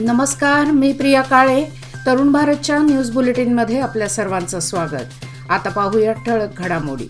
नमस्कार, मी प्रिया काळे. तरुण भारतच्या न्यूज बुलेटिनमध्ये आपल्या सर्वांचं स्वागत. आता पाहूया ठळक घडामोडी.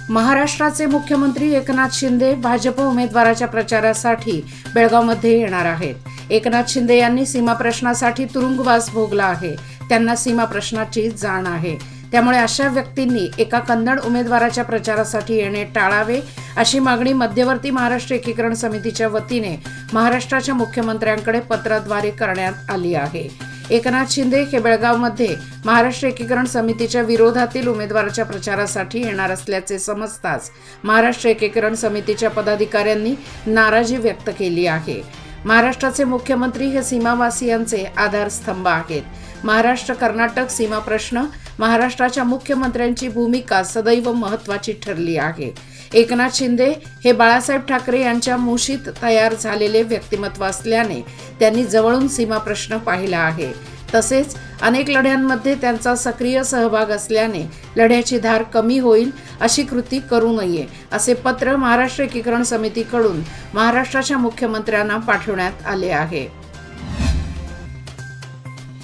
महाराष्ट्राचे मुख्यमंत्री एकनाथ शिंदे भाजप उमेदवाराच्या प्रचारासाठी बेळगावमध्ये येणार आहेत. एकनाथ शिंदे यांनी सीमा प्रश्नासाठी तुरुंगवास भोगला आहे. त्यांना सीमा प्रश्नाची जाण आहे. त्यामुळे अशा व्यक्तींनी एका कन्नड उमेदवाराच्या प्रचारासाठी येणे टाळावे, अशी मागणी मध्यवर्ती महाराष्ट्र एकीकरण समितीच्या वतीने महाराष्ट्राच्या मुख्यमंत्र्यांकडे पत्राद्वारे करण्यात आली आहे. एकनाथ शिंदे हे बेळगावमध्ये महाराष्ट्र एकीकरण समितीच्या विरोधातील उमेदवाराच्या प्रचारासाठी येणार असल्याचे समजताच महाराष्ट्र एकीकरण समितीच्या पदाधिकाऱ्यांनी नाराजी व्यक्त केली आहे. महाराष्ट्राचे मुख्यमंत्री हे सीमावासियांचे आधारस्तंभ आहेत. महाराष्ट्र कर्नाटक सीमा प्रश्न महाराष्ट्राच्या मुख्यमंत्र्यांची भूमिका सदैव महत्त्वाची ठरली आहे. एकनाथ शिंदे हे बाळासाहेब ठाकरे यांच्या मुशीत तयार झालेले व्यक्तिमत्व असल्याने त्यांनी जवळून सीमा प्रश्न पाहिला आहे. तसेच अनेक लढ्यांमध्ये त्यांचा सक्रिय सहभाग असल्याने लढ्याची धार कमी होईल अशी कृती करू नये, असे पत्र महाराष्ट्र एकीकरण समितीकडून महाराष्ट्राच्या मुख्यमंत्र्यांना पाठवण्यात आले आहे.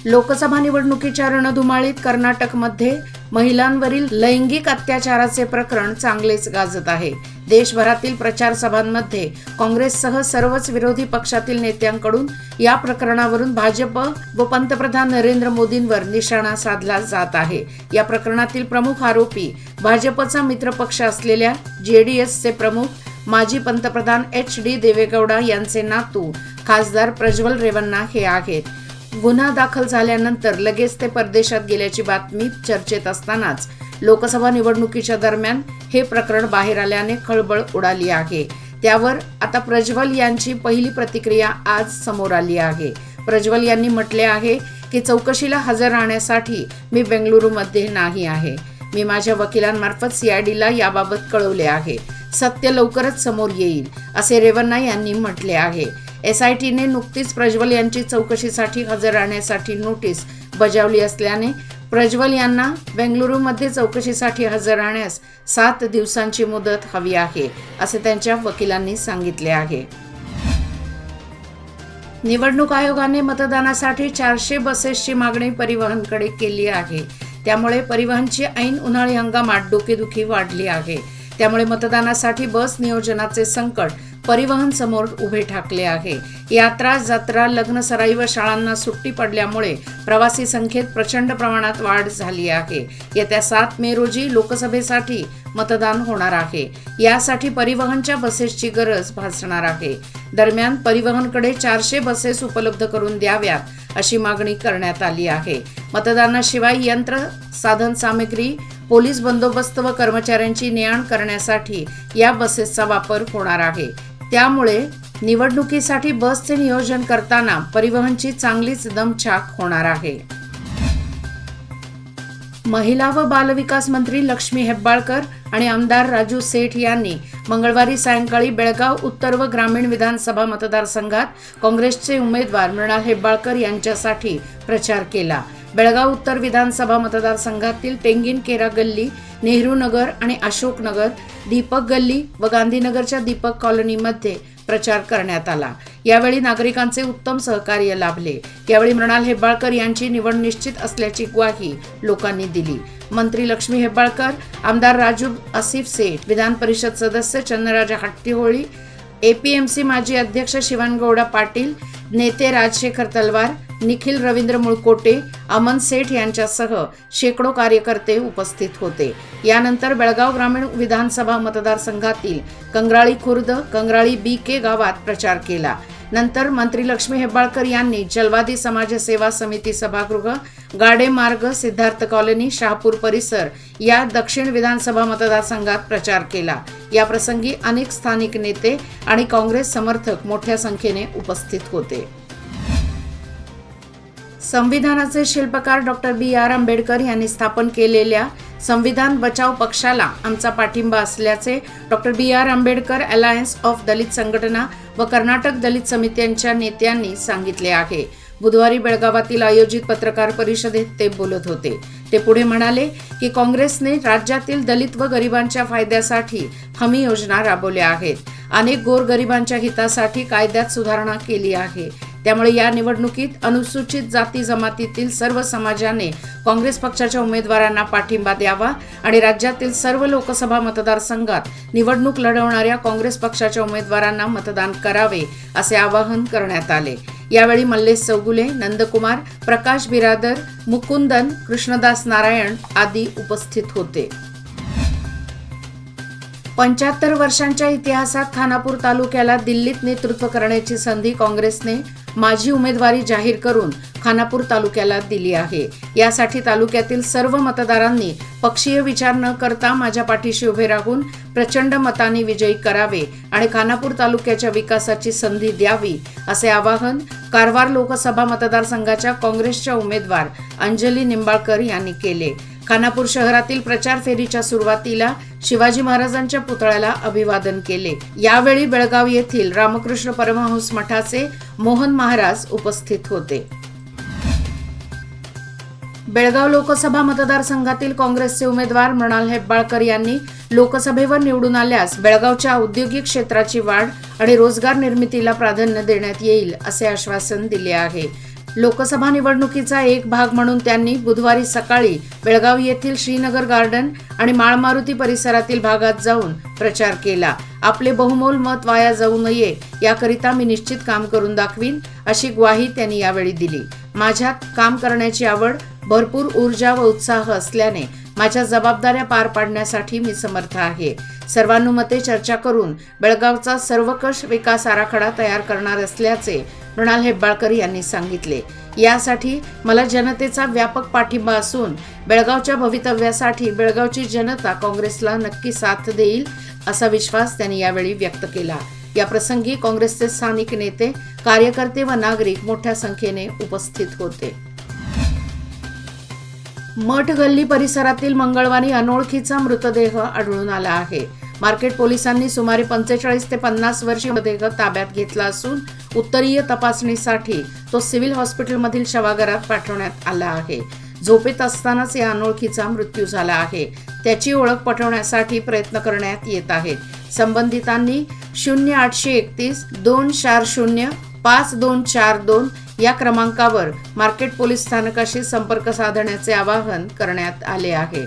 लोकसभा निवडणुकीच्या रणधुमाळीत कर्नाटकमध्ये महिलांवरील लैंगिक अत्याचाराचे प्रकरण चांगलेच गाजत आहे. देशभरातील प्रचार सभांमध्ये काँग्रेससह सर्वच विरोधी पक्षातील नेत्यांकडून या प्रकरणावरून भाजप व पंतप्रधान नरेंद्र मोदींवर निशाणा साधला जात आहे. या प्रकरणातील प्रमुख आरोपी भाजपचा मित्रपक्ष असलेल्या JDSचे प्रमुख माजी पंतप्रधान HD देवेगौडा यांचे नातू खासदार प्रज्वल रेवन्ना हे आहेत. गुन्हा दाखल झाल्यानंतर लगेच ते परदेशात गेल्याची बातमी चर्चेत असतानाच लोकसभा निवडणुकीच्या दरम्यान हे प्रकरण बाहेर आल्याने खळबळ उडाली आहे. त्यावर आता प्रज्वल यांची पहिली प्रतिक्रिया आज समोर आली आहे. प्रज्वल यांनी म्हटले आहे की चौकशीला हजर राहण्यासाठी मी बेंगळुरूमध्ये नाही आहे. मी माझ्या वकिलांमार्फत CIDला याबाबत कळवले आहे. सत्य लवकरच समोर येईल, असे रेवन्ना यांनी म्हटले आहे. SITने नुकतीच प्रज्वल यांची चौकशीसाठी हजर राहण्यासाठी नोटीस बजावली असल्याने प्रज्वल यांना बेंगळुरूमध्ये चौकशीसाठी हजर राहण्यास 7 दिवसांची मुदत हवी आहे, असे त्यांच्या वकिलांनी सांगितले आहे. निवडणूक आयोगाने मतदानासाठी 400 बसेसची मागणी परिवहनकडे केली आहे. त्यामुळे परिवहनची ऐन उन्हाळी हंगामात डोकेदुखी वाढली आहे. त्यामुळे मतदानासाठी बस नियोजनाचे संकट परिवहन समोर उभे ठाकले आहे. यात्रा, जत्रा, लग्न सराई व शाळांना सुट्टी पडल्यामुळे प्रवासी संख्येत प्रचंड प्रमाणात वाढ झाली आहे. येत्या 7 मे रोजी लोकसभेसाठी मतदान होणार आहे. यासाठी परिवहनच्या बसेसची गरज भासणार आहे. दरम्यान परिवहनकडे 400 बसेस उपलब्ध करून द्याव्यात, अशी मागणी करण्यात आली आहे. मतदानाशिवाय यंत्र साधन सामग्री, पोलीस बंदोबस्त व कर्मचाऱ्यांची ने-आण करण्यासाठी या बसेसचा वापर होणार आहे. त्यामुळे निवडणुकीसाठी बसचे नियोजन करताना परिवहनची चांगलीच दमछाक होणार आहे. महिला व बालविकास मंत्री लक्ष्मी हेब्बाळकर आणि आमदार राजू सेठ यांनी मंगळवारी सायंकाळी बेळगाव उत्तर व ग्रामीण विधानसभा मतदारसंघात काँग्रेसचे उमेदवार मृणाल हेब्बाळकर यांच्यासाठी प्रचार केला. बेळगाव उत्तर विधानसभा मतदारसंघातील टेंगिनकेरा गल्ली, नेहरू नगर आणि अशोक नगर, दीपक गल्ली व गांधीनगरच्या दीपक कॉलनीमध्ये प्रचार करण्यात आला. यावेळी नागरिकांचे उत्तम सहकार्य लाभले. यावेळी मृणाल हेब्बाळकर यांची निवड निश्चित असल्याची ग्वाही लोकांनी दिली. मंत्री लक्ष्मी हेब्बाळकर, आमदार राजू आसिफ सेठ, विधान परिषद सदस्य चंद्रराजा हट्टीहोळी, APMC माजी अध्यक्ष शिवनगौडा पाटील, नेते राजशेखर तलवार, निखिल रवींद्र मुळकोटे, अमन सेठ यांच्यासह शेकडो कार्यकर्ते उपस्थित होते. यानंतर बेळगाव ग्रामीण विधानसभा मतदारसंघातील कंगराळी खुर्द, कंगराळी BK गावात प्रचार केला. नंतर मंत्री लक्ष्मी हेब्बाळकर यांनी जलवादी समाजसेवा समिती सभागृह, गाडे मार्ग, सिद्धार्थ कॉलनी, शहापूर परिसर या दक्षिण विधानसभा मतदारसंघात प्रचार केला. या प्रसंगी अनेक स्थानिक नेते आणि काँग्रेस समर्थक मोठ्या संख्येने उपस्थित होते. संविधानाचे शिल्पकार डॉक्टर BR आंबेडकर यांनी स्थापन केलेल्या संविधान बचाव पक्षाला आमचा पाठिंबा असल्याचे doctor BR Ambedkar alliance of Dalit संघटना व कर्नाटक दलित समित्यांच्या नेत्यांनी सांगितले आहे. बुधवारी बेळगावातील आयोजित पत्रकार परिषदेत ते बोलत होते. ते पुढे म्हणाले की काँग्रेसने राज्यातील दलित व गरिबांच्या फायद्यासाठी हमी योजना राबवल्या आहेत. अनेक गोरगरिबांच्या हितासाठी कायद्यात सुधारणा केली आहे. त्यामुळे या निवडणुकीत अनुसूचित जाती जमातीतील सर्व समाजाने काँग्रेस पक्षाच्या उमेदवारांना पाठिंबा द्यावा आणि राज्यातील सर्व लोकसभा मतदारसंघात निवडणूक लढवणाऱ्या काँग्रेस पक्षाच्या उमेदवारांना मतदान करावे असे आवाहन करण्यात आले। यावेळी मल्लेश चौगुले, नंदकुमार, प्रकाश बिरादर, मुकुंदन, कृष्णदास नारायण आदी उपस्थित होते। 75 वर्षांच्या इतिहासात खानापूर तालुक्याला दिल्लीत नेतृत्व करण्याची संधी काँग्रेसने माझी उमेदवारी जाहीर करून खानापूर तालुक्याला दिली आहे। यासाठी तालुक्यातील सर्व मतदारांनी पक्षीय विचार न करता माझ्या पाठीशी उभे राहून प्रचंड मताने विजयी करावे आणि खानापूर तालुक्याच्या विकासाची संधी द्यावी असे आवाहन कारवार लोकसभा मतदारसंघाच्या काँग्रेसच्या उमेदवार अंजली निंबाळकर यांनी केले। खानापूर शहरातील प्रचार फेरीच्या सुरुवातीला शिवाजी महाराजांच्या पुतळ्याला अभिवादन केले। यावेळी बेळगाव येथील रामकृष्ण परमहंस मठाचे मोहन महाराज उपस्थित होते। बेळगाव लोकसभा मतदारसंघातील काँग्रेसचे उमेदवार मृणाल हेब्बाळकर यांनी लोकसभेवर निवडून आल्यास बेळगावच्या औद्योगिक क्षेत्राची वाढ आणि रोजगार निर्मितीला प्राधान्य देण्यात येईल असे आश्वासन दिले आहे। लोकसभा निवडणुकीचा एक भाग म्हणून त्यांनी बुधवारी सकाळी बेळगाव येथील श्रीनगर गार्डन आणि माळमारुती परिसरातील भागात जाऊन प्रचार केला। आपले बहुमोल मत वाया जाऊ नये याकरिता मी निश्चित काम करून दाखवीन अशी ग्वाही त्यांनी यावेळी दिली। माझ्यात काम करण्याची आवड, भरपूर ऊर्जा व उत्साह असल्याने माझ्या जबाबदाऱ्या पार पाडण्यासाठी मी समर्थ आहे। सर्वानुमते चर्चा करून बेळगावचा सर्वकष विकास आराखडा तयार करणार असल्याचे मृणाल हेब्बाळकर यांनी सांगितले। यासाठी मला जनतेचा व्यापक पाठिंबा असून बेळगावच्या भवितव्यासाठी बेळगावची जनता काँग्रेसला नक्की साथ देईल असा विश्वास त्यांनी यावेळी व्यक्त केला। या प्रसंगी काँग्रेसचे स्थानिक नेते, कार्यकर्ते व नागरिक मोठ्या संख्येने उपस्थित होते। मठ गल्ली परिसरातील मंगळवारी अनोळखीचा मृतदेह आढळून आला आहे। मार्केट पोलिसांनी सुमारे 45 ते 50 वर्षीय मृतदेह ताब्यात घेतला असून उत्तरीय तपासणीसाठी तो सिव्हिल हॉस्पिटलमधील शवागारात पाठवण्यात आला आहे। झोपेत असतानाच या अनोळखीचा मृत्यू झाला आहे। त्याची ओळख पटवण्यासाठी प्रयत्न करण्यात येत आहेत। संबंधितांनी 0831 240 5242 या क्रमांकावर मार्केट पोलीस स्थानकाशी संपर्क साधण्याचे आवाहन करण्यात आले आहे।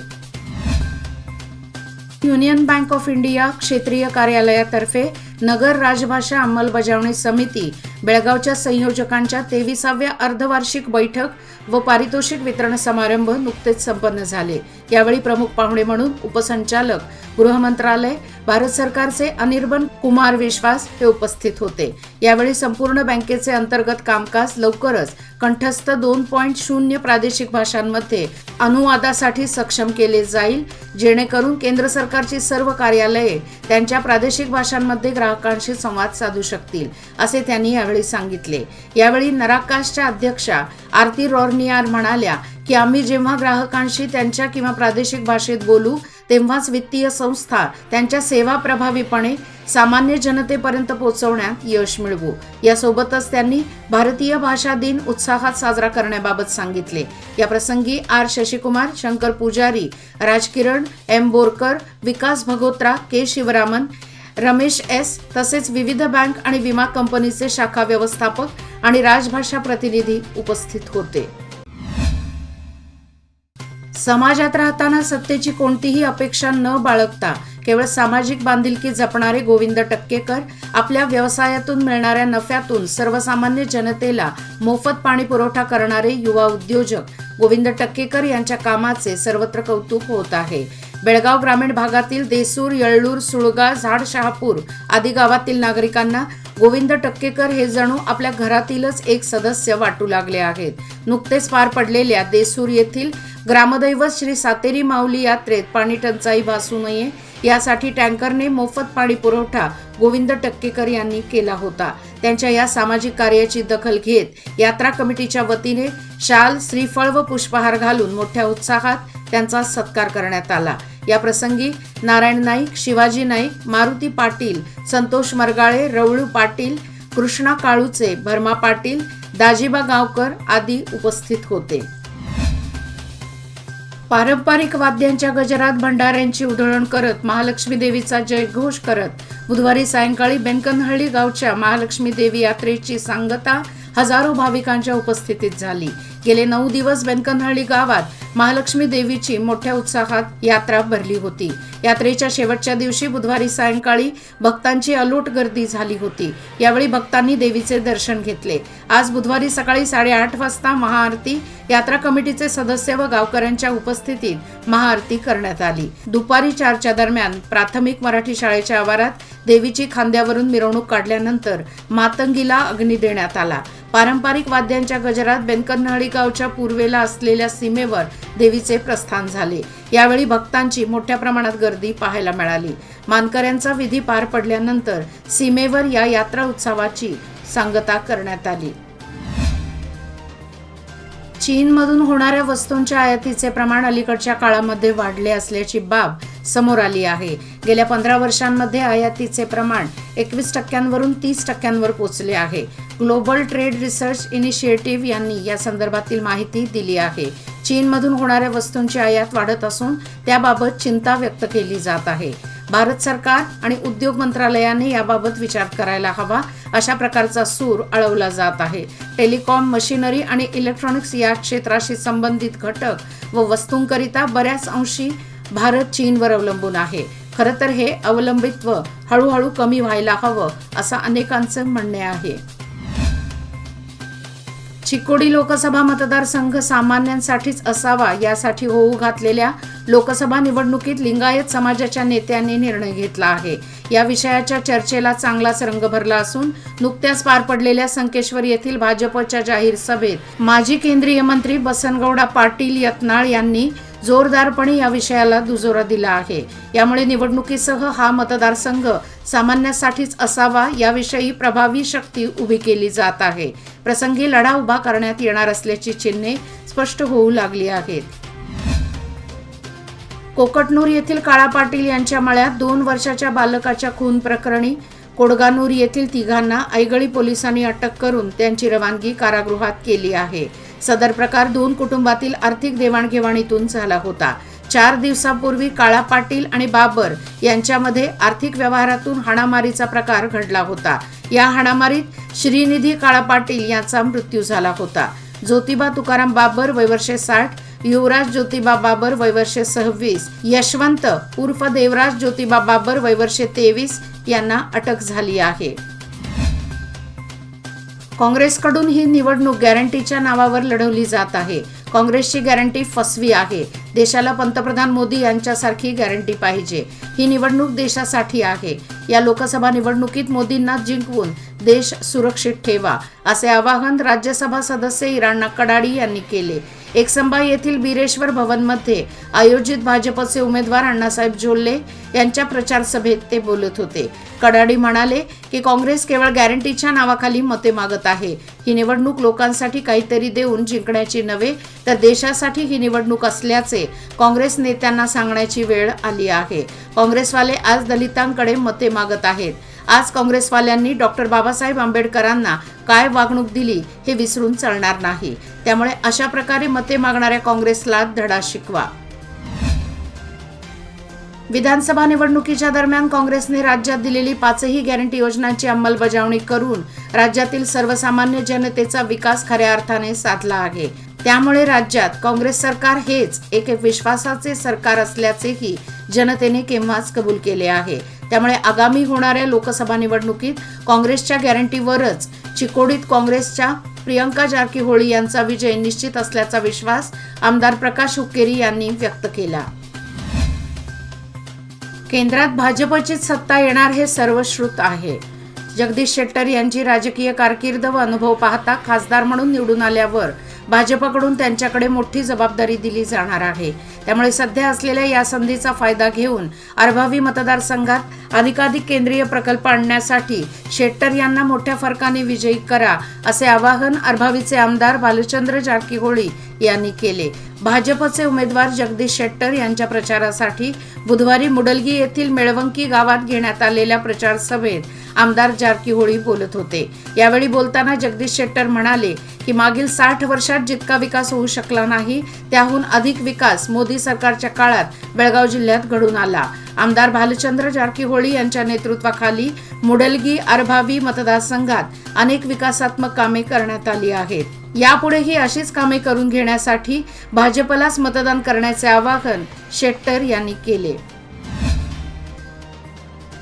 युनियन बँक ऑफ इंडिया क्षेत्रीय कार्यालयातर्फे नगर राजभाषा अंमलबजावणी समिती बेळगावच्या संयोजकांच्या 23व्या अर्धवार्षिक बैठक व पारितोषिक वितरण समारंभ नुकतेच संपन्न झाले। यावेळी प्रमुख पाहुणे म्हणून उपसंचालक गृह मंत्रालय, भारत सरकारचे अनिर्बन कुमार विश्वास हे उपस्थित होते। यावेळी संपूर्ण बँकेचे अंतर्गत कामकाज लवकरच कंठस्थ 2.0 प्रादेशिक भाषांमध्ये अनुवादासाठी सक्षम केले जाईल, जेणेकरून केंद्र सरकारची सर्व कार्यालये त्यांच्या प्रादेशिक भाषांमध्ये ग्राहकांशी संवाद साधू शकतील असे त्यांनी यावेळी सांगितले। यावेळी नराकाशच्या अध्यक्षा आरती रॉर्नियार म्हणाल्या की आम्ही जेव्हा ग्राहकांशी त्यांच्या किंवा प्रादेशिक भाषेत बोलू तेव्हाच वित्तीय संस्था त्यांच्या सेवा प्रभावीपणे सामान्य जनतेपर्यंत पोहोचवण्यात यश मिळवू। यासोबतच त्यांनी भारतीय भाषा दिन उत्साहात साजरा करण्याबाबत सांगितले। या प्रसंगी आर शशिकुमार, शंकर पुजारी, राजकिरण एम बोरकर, विकास भगोत्रा, के शिवरामन, रमेश एस तसेच विविध बँक आणि विमा कंपनीचे शाखा व्यवस्थापक आणि राजभाषा प्रतिनिधी उपस्थित होते। समाजात राहताना सत्तेची कोणतीही अपेक्षा न बाळगता केवळ सामाजिक बांधिलकी जपणारे गोविंद टक्केकर आपल्या व्यवसायातून मिळणाऱ्या नफ्यातून सर्वसामान्य जनतेला मोफत पाणी पुरवठा करणारे युवा उद्योजक गोविंद टक्केकर यांच्या कामाचे सर्वत्र कौतुक होत आहे। बेळगाव ग्रामीण भागातील देसूर, येळ्ळूर, सुळगा, झाडशहापूर आदी गावातील नागरिकांना गोविंद टक्केकर हे जणू आपल्या घरातीलच एक सदस्य वाटू लागले आहेत। नुकतेच पार पडलेल्या देसूर येथील ग्रामदैवत श्री सातेरी माऊली यात्रेत पाणी टंचाई भासू नये यासाठी टँकरने मोफत पाणी पुरवठा गोविंद टक्केकर यांनी केला होता। त्यांच्या या सामाजिक कार्याची दखल घेत यात्रा कमिटीच्या वतीने शाल, श्रीफळ व पुष्पहार घालून मोठ्या उत्साहात त्यांचा सत्कार करण्यात आला। या प्रसंगी नारायण नाईक, शिवाजी नाईक, मारुती पाटील, संतोष मरगाळे, रवळू पाटील, कृष्णा काळूचे, भरमा पाटील, दाजीबा गावकर आदी उपस्थित होते। पारंपरिक वाद्यांच्या गजरात भंडाऱ्यांची उधळण करत महालक्ष्मी देवीचा जयघोष करत बुधवारी सायंकाळी बेनकनहळ्ली गावच्या महालक्ष्मी देवी यात्रेची सांगता हजारो भाविकांच्या उपस्थितीत झाली. गेले 9 दिवस बेनकनहळ्ळी गावात महालक्ष्मी देवीची मोठ्या उत्साहात यात्रा भरली होती. यात्रेच्या शेवटच्या दिवशी बुधवारी सायंकाळी भक्तांची अलोट गर्दी झाली होती. यावेळी भक्तांनी देवीचे दर्शन घेतले. आज बुधवारी सकाळी 8:30 वाजता महाआरती यात्रा कमिटीचे सदस्य व गावकऱ्यांच्या उपस्थितीत महाआरती करण्यात आली. दुपारी 4च्या दरम्यान प्राथमिक मराठी शाळेच्या आवारात देवीची खांद्यावरून मिरवणूक काढल्यानंतर मातंगीला अग्नी देण्यात आला. पारंपरिक वाद्यांच्या गजरात बेनकनहळ्ळी गावच्या पूर्वेला असलेल्या सीमेवर देवीचे प्रस्थान झाले. यावेळी भक्तांची मोठ्या प्रमाणात गर्दी पाहायला मिळाली. मानकऱ्यांचा विधी पार पडल्यानंतर सीमेवर या यात्रा उत्सवाची सांगता करण्यात आली. चीनमधून होणाऱ्या वस्तूंच्या आयातीचे प्रमाण अलीकडच्या काळामध्ये वाढले असल्याची बाब समोर आली आहे. गेल्या 15 वर्षांमध्ये आयातीचे प्रमाण 21% 30% पोहोचले आहे. ग्लोबल ट्रेड रिसर्च इनिशिएटिव्ह यांनी या संदर्भातील माहिती दिली आहे. चीनमधून होणाऱ्या वस्तूंची आयात वाढत असून त्याबाबत चिंता व्यक्त केली जात आहे. भारत सरकार आणि उद्योग मंत्रालयाने याबाबत विचार करायला हवा अशा प्रकारचा सूर आळवला जात आहे. टेलिकॉम, मशिनरी आणि इलेक्ट्रॉनिक्स या क्षेत्राशी संबंधित घटक व वस्तूंकरिता बऱ्याच अंशी भारत चीनवर अवलंबून आहे. खरं तर हे अवलंबित्व हळूहळू कमी व्हायला हवं असं अनेकांचं म्हणणे आहे. चिकोडी लोकसभा मतदारसंघ सामान्यांसाठीच असावा यासाठी होऊ घातलेल्या लोकसभा निवडणुकीत लिंगायत समाजाच्या नेत्यांनी निर्णय घेतला आहे. या विषयाच्या चर्चेला चांगलाच रंग भरला असून नुकत्याच पार पडलेल्या संकेश्वर येथील भाजपच्या जाहीर सभेत माजी केंद्रीय मंत्री बसनगौडा पाटील यत्नाळ यांनी जोरदारपणे या विषयाला दुजोरा दिला आहे. यामुळे निवडणुकीसह हा मतदारसंघ सामान्यांसाठीच असावा याविषयी प्रभावी शक्ती उभी केली जात आहे. प्रसंगी लढा उभा करण्यात येणार असल्याची चिन्हे स्पष्ट होऊ लागली आहेत. कोकटनूर येथील काळा पाटील यांच्या मळ्यात 2 वर्षाच्या बालकाच्या खून प्रकरणी कोडगानूर येथील तिघांना ऐगळी पोलिसांनी अटक करून त्यांची रवानगी कारागृहात केली आहे. सदर प्रकार 2 कुटुंबातील आर्थिक देवाणघेवाणीतून झाला होता. 4 दिवसापूर्वी काळा पाटील आणि बाबर यांच्यामध्ये आर्थिक व्यवहारातून हाणामारीचा प्रकार घडला होता. या हाणामारीत श्रीनिधी काळा पाटील यांचा मृत्यू झाला होता. ज्योतिबा तुकाराम बाबर वय वर्षे 60, युवराज ज्योतिबा बाबर वय वर्षे 26, यशवंत उर्फ देवराज ज्योतिबा बाबर वय वर्षे 23 यांना अटक झाली आहे. काँग्रेसकडून ही निवडणूक गॅरंटीच्या नावावर लढवली जात आहे. काँग्रेसची गॅरंटी फसवी आहे. देशाला पंतप्रधान मोदी यांच्यासारखी गॅरंटी पाहिजे. ही निवडणूक देशासाठी आहे. या लोकसभा निवडणुकीत मोदींना जिंकवून देश सुरक्षित ठेवा असे आवाहन राज्यसभा सदस्य इराणा कडाडी यांनी केले. एकसंबा येथील बिरेश्वर भवनमध्ये आयोजित भाजपचे उमेदवार अण्णासाहेब जोल्ले यांच्या प्रचार सभेत ते बोलत होते. कडाडी म्हणाले की काँग्रेस केवळ गॅरंटीच्या नावाखाली मते मागत आहे. ही निवडणूक लोकांसाठी काहीतरी देऊन जिंकण्याची नव्हे तर देशासाठी ही निवडणूक असल्याचे काँग्रेस नेत्यांना सांगण्याची वेळ आली आहे. काँग्रेसवाले आज दलितांकडे मते मागत आहेत. आज काँग्रेसवाल्यांनी डॉक्टर बाबासाहेब आंबेडकरांना काय वागणूक दिली हे विसरून चालणार नाही. त्यामुळे अशा प्रकारे मते मागणाऱ्या काँग्रेसला धडा शिकवा. विधानसभा निवडणुकीच्या दरम्यान काँग्रेसने राज्यात दिलेली 5ही गॅरंटी योजनांची अंमलबजावणी करून राज्यातील सर्वसामान्य जनतेचा विकास खऱ्या अर्थाने साधला आहे. त्यामुळे राज्यात काँग्रेस सरकार हेच एक विश्वासाचे सरकार असल्याचेही जनतेने केव्हाच कबूल केले आहे. त्यामुळे आगामी होणाऱ्या लोकसभा निवडणुकीत काँग्रेसच्या गॅरंटीवरच चिकोडीत काँग्रेसच्या प्रियंका जारकीहोळी यांचा विजय निश्चित असल्याचा विश्वास आमदार प्रकाश हुक्केरी यांनी व्यक्त केला. केंद्रात भाजपचीच सत्ता येणार हे सर्वश्रुत आहे. जगदीश शेट्टर यांची राजकीय कारकीर्द व अनुभव पाहता खासदार म्हणून निवडून आल्यावर भाजपकडून त्यांच्याकडे मोठी जबाबदारी दिली जाणार आहे. त्यामुळे सध्या असलेल्या या संधीचा फायदा घेऊन अर्भावी मतदारसंघात अधिकाधिक केंद्रीय प्रकल्प आणण्यासाठी शेट्टर यांना मोठ्या फरकाने विजयी करा असे आवाहन अर्भावीचे आमदार भालचंद्र जारकीहोळी यांनी केले. भाजपचे उमेदवार जगदीश शेट्टर यांच्या प्रचारासाठी बुधवारी मुडलगी येथील मेळवंकी गावात घेण्यात आलेल्या प्रचार सभेत आमदार जारकीहोळी बोलत होते. यावेळी बोलताना जगदीश शेट्टर म्हणाले की मागील 60 वर्षात वर्षात जितका विकास होऊ शकला नाही त्याहून अधिक विकास मोदी सरकारच्या काळात बेळगाव जिल्ह्यात घडून आला. आमदार भालचंद्र जारकीहोळी यांच्या नेतृत्वाखाली मुडलगी आरभावी मतदारसंघात अनेक विकासात्मक कामे करण्यात आली आहेत. यापुढेही अशीच कामे करून घेण्यासाठी भाजपलाच मतदान करण्याचे आवाहन शेट्टर यांनी केले.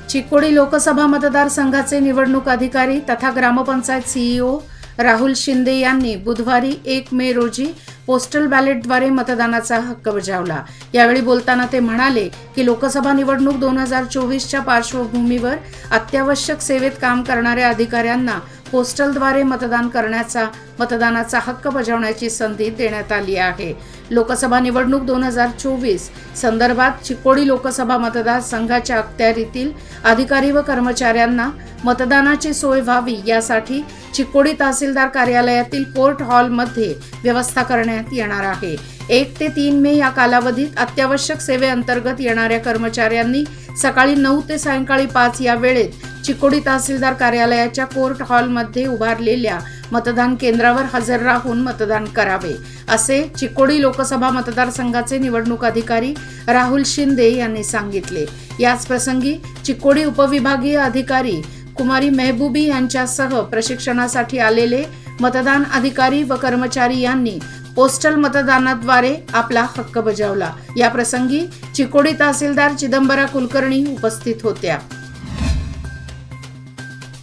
चिकोडी लोकसभा मतदारसंघाचे निवडणूक अधिकारी तथा ग्रामपंचायत सीईओ राहुल शिंदे यांनी बुधवारी 1 मे रोजी पोस्टल बॅलेटद्वारे मतदानाचा हक्क बजावला. यावेळी बोलताना ते म्हणाले की लोकसभा निवडणूक 2024च्या पार्श्वभूमीवर अत्यावश्यक सेवेत काम करणाऱ्या अधिकाऱ्यांना पोस्टलद्वारे मतदानाचा हक्क बजावण्याची संधी देण्यात आली आहे. लोकसभा निवडणूक 2024 संदर्भात चिकोडी लोकसभा मतदारसंघाच्या अखत्यारीतील अधिकारी व कर्मचाऱ्यांना मतदानाची सोय व्हावी यासाठी चिकोडी तहसीलदार कार्यालयातील कोर्ट हॉलमध्ये व्यवस्था करण्यात येणार आहे. 1 ते 3 मे या कालावधीत अत्यावश्यक सेवेअंतर्गत येणाऱ्या कर्मचाऱ्यांनी सकाळी 9 ते सायंकाळी 5 या वेळेत चिकोडी तहसीलदार कार्यालयाच्या कोर्ट हॉलमध्ये उभारलेल्या मतदान केंद्रावर हजर राहून मतदान करावे, असे चिकोडी लोकसभा मतदारसंघाचे निवडणूक अधिकारी राहुल शिंदे यांनी सांगितले. याच प्रसंगी चिकोडी उपविभागीय अधिकारी कुमारी मेहबूबी यांच्यासह प्रशिक्षणासाठी आलेले मतदान अधिकारी व कर्मचारी यांनी पोस्टल मतदानाद्वारे आपला हक्क बजावला. या प्रसंगी चिकोडी तहसीलदार चिदंबरा कुलकर्णी उपस्थित होत्या.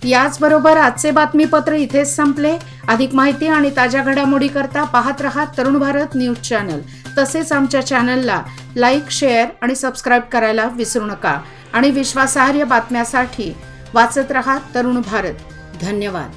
याचबरोबर आजचे बातमीपत्र इथेच संपले. अधिक माहिती आणि ताज्या घडामोडी करता पाहत रहा तरुण भारत न्यूज चॅनल. तसेच आमच्या चॅनलला लाईक, शेअर आणि सबस्क्राईब करायला विसरू नका. आणि विश्वासार्ह बातम्यासाठी वाचत रहा तरुण भारत. धन्यवाद.